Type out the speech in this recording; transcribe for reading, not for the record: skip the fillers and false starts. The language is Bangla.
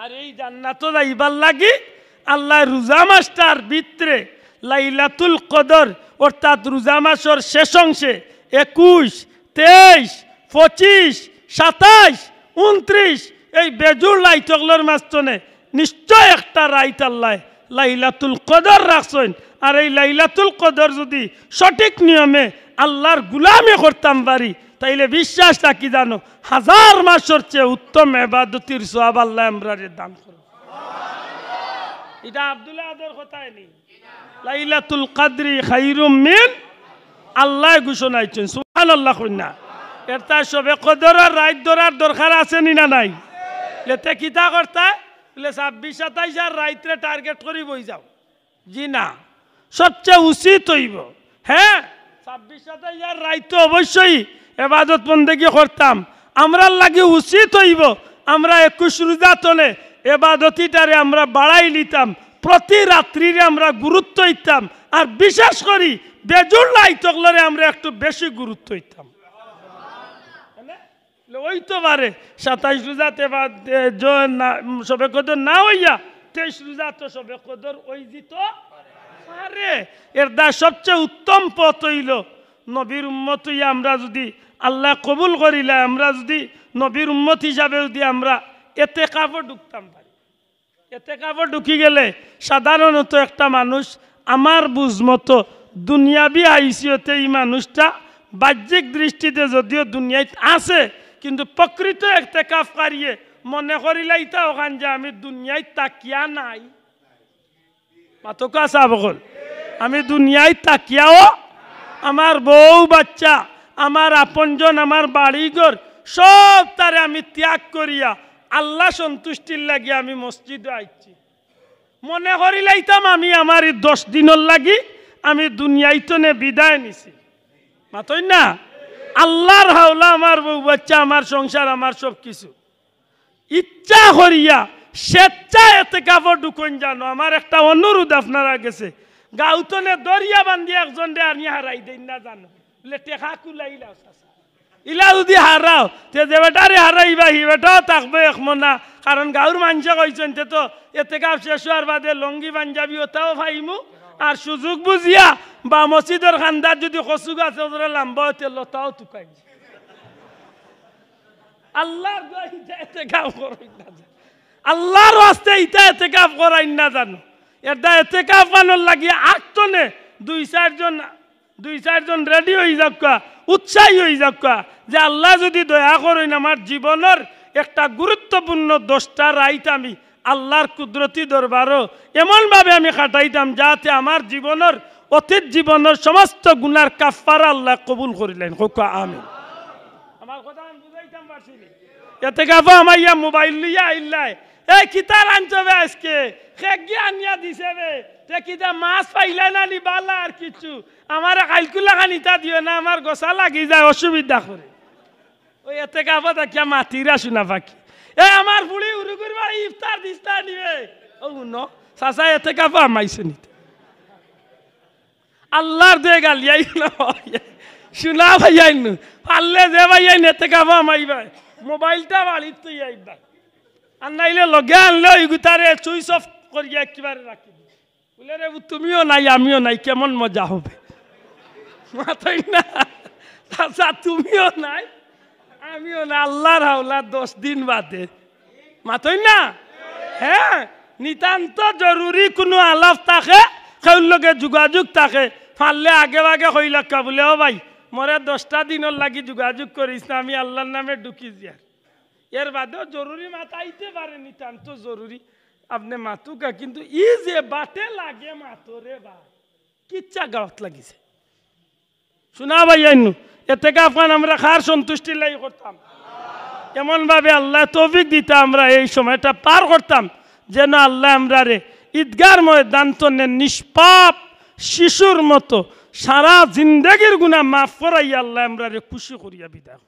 আর এই জান্নাত যাইবার লাগি আল্লাহ রোজা মাসটার ভিতরে লাইলাতুল কদর অর্থাৎ রোজা মাসের শেষ অংশে 21, 23, 25, 27, 29 এই বেজুর লাইটগুলোর মাঝখানে নিশ্চয় একটা রাইত আল্লাহ লাইলাতুল কদর রাখছেন। আর এই লাইলাতুল কদর যদি সঠিক নিয়মে আল্লাহর গুলামি করতাম পারি তাইলে বিশ্বাস রাখি জানো 1000 মাসের চেয়ে উত্তম ইবাদতের সওয়াব আল্লাহ আমরারে দান করবে। এটা আব্দুল্লাহ আদর কথাই নেই। লাইলাতুল কদরি খায়রুম মিন আল্লাহ ঘোষণা করেছেন সুবহানাল্লাহ কইনা। এটা সবে কদরের রাত ধরার দরকার আছে নি না নাই? লেতে কিতা করতে বলে 26, 27 আর রাইতে টার্গেট করি বই যাও। জি না, সবচেয়ে উচিত হইব হ্যাঁ 26, 27 আর রাইতে অবশ্যই ইবাদত বন্দেগী করতাম। আমরা লাগি উচিত হইব আমরা 21 রোজা তলে ইবাদতিটারে আমরা বাড়াই নিতাম, প্রতি রাত্রিরে আমরা গুরুত্ব দিতাম, আর বিশেষ করে বেজুর লাইতগুলোরে আমরা একটু বেশি গুরুত্ব দিতাম। ওই তো পারে 27 রোজাতে সবে কদর না হইয়া 23 রোজা তো সবে কদর ওই দিত পারে। এর দা সবচেয়ে উত্তম পথ হইল নবীর উম্মত হইয়া আমরা যদি আল্লাহ কবুল করিলে আমরা যদি নবীর উম্মত হিসাবে যদি আমরা ইতিকাফে ঢুকতাম পারি। ইতিকাফে ঢুকি গেলে সাধারণত একটা মানুষ আমার বুঝ মতো দুনিয়াবি হাইসিয়তে এই মানুষটা বাহ্যিক দৃষ্টিতে যদিও দুনিয়ায় আছে কিন্তু প্রকৃত ইতিকাফ করিয়ে মনে করিলাই তা ওখান যে আমি দুনিয়ায় তাকিয়া নাই। মাতকা সাবকল আমি দুনিয়ায় তাকিয়াও আমার বউ বাচ্চা আমার আপনজন আমার বাড়িঘর সব তারে আমি ত্যাগ করিয়া আল্লাহ সন্তুষ্টির লাগিয়া আমি মসজিদে আইছি। মনে করিলাইতাম আমি আমার 10 দিনের লাগি আমি দুনিয়াইতনে বিদায় নিছি। মাতই না আল্লাহর হাওলা আমার বউ বাচ্চা আমার সংসার আমার সব কিছু ইচ্ছা করিয়া স্বেচ্ছায় ইতিকাফে ঢুকন জানো। আমার একটা অনুরোধ আপনারা গেছে গাউতনে দরিয়া বান্ধি একজন দে আনি হারাই দেন না জানো বলে টেকা কুলাইলাও ইলা যদি হারাও তে যে বেটারে হারাইবা হি বেটাও থাকবে একমনা। কারণ গাঁর মানুষে কইছেন তে তো ইতিকাফ শেষ হওয়ার বাদে লঙ্গি পাঞ্জাবি ওটাও পাইমু, আর সুযোগ বুঝিয়া বা মসজিদের খান্দার যদি কচু গাছ ওদের লাম্বা হতে লতাও টুকাই আল্লাহর ইতিকাফ করাই না জানো। আল্লাহর রাস্তায় ইটা ইতিকাফ করাই না জানো। এটা ইতিকাফ বানোর লাগিয়ে আটটনে 2-4 জন রেডি হয়ে যাক, উৎসাহী হয়ে যাক যে আল্লাহ যদি দয়া করেন আমার জীবনের একটা গুরুত্বপূর্ণ 10টা রাইত আমি আল্লাহর কুদরতি দরবারও এমনভাবে আমি কাটাইতাম যাতে আমার জীবনের অতীত জীবনের সমস্ত গুনার কাফারা আল্লাহ কবুল করিলেন। আমিন। আমার কথা আমি বুঝাইতাম পারছি না। ইতিকাফ আমার ইয়া মোবাইল লিয়া আইলাই এই কিতার আনছবে আজকে খেগি আনিয়া দিছে রে তে কিতা মাছ পাইলা না নি বালা আর কিছু আমার কালকুলা খানিতা দিও না আমার গোসা লাগি যায় অসুবিধা করে। ওই ইতিকাফ দেখিয়া মাতিরা শোনা পাখি আমার বুড়ি উরুগুর বাড়ি ইফতার দিস্তা নিবে ও ন চাচা ইতিকাফ আমাইছে নিতে আল্লাহর দে গালিয়াই শোনা ভাইয়াই নু পারলে যে ভাইয়াই ইতিকাফ আমাইবা মোবাইলটা বাড়ির তুই আইবা আর নাইলে লগে আনলে ওই গুতারে সুইচ অফ করিয়া একেবারে রাখি বলে রে তুমিও নাই আমিও নাই কেমন মজা হবে। মাথাই না চাচা তুমিও নাই আমিও না আল্লাহর হাওলা 10 দিন বাদে। মাথাই না হ্যাঁ নিতান্ত জরুরি কোনো আলাপ থাকে সেই লগে যোগাযোগ থাকে পারলে আগে আগে কইলাকা বলে ও ভাই মরে 10টা দিনের লাগি যোগাযোগ করিস না আমি আল্লাহর নামে ঢুকি যার। এর বাদেও জরুরি মাতাইতে পারে নিতান্ত জরুরি আপনি মাতুকা কিন্তু ই যে বাটে লাগে মাতরে বা কিচ্ছা গাওয়াত লাগিছে শোনা ভাই আইনু ইতিকাফ আমরা খার সন্তুষ্টি লাগি করতাম কেমন ভাবে আল্লাহ তৌফিক দিতে আমরা এই সময়টা পার করতাম যেন আল্লাহ আমরা রে ঈদগার ময়দান তনে নিষ্পাপ শিশুর মতো সারা জিন্দগির গুনাহ মাফ করাইয়া আল্লাহ আমরা রে খুশি করিয়া বিদায়।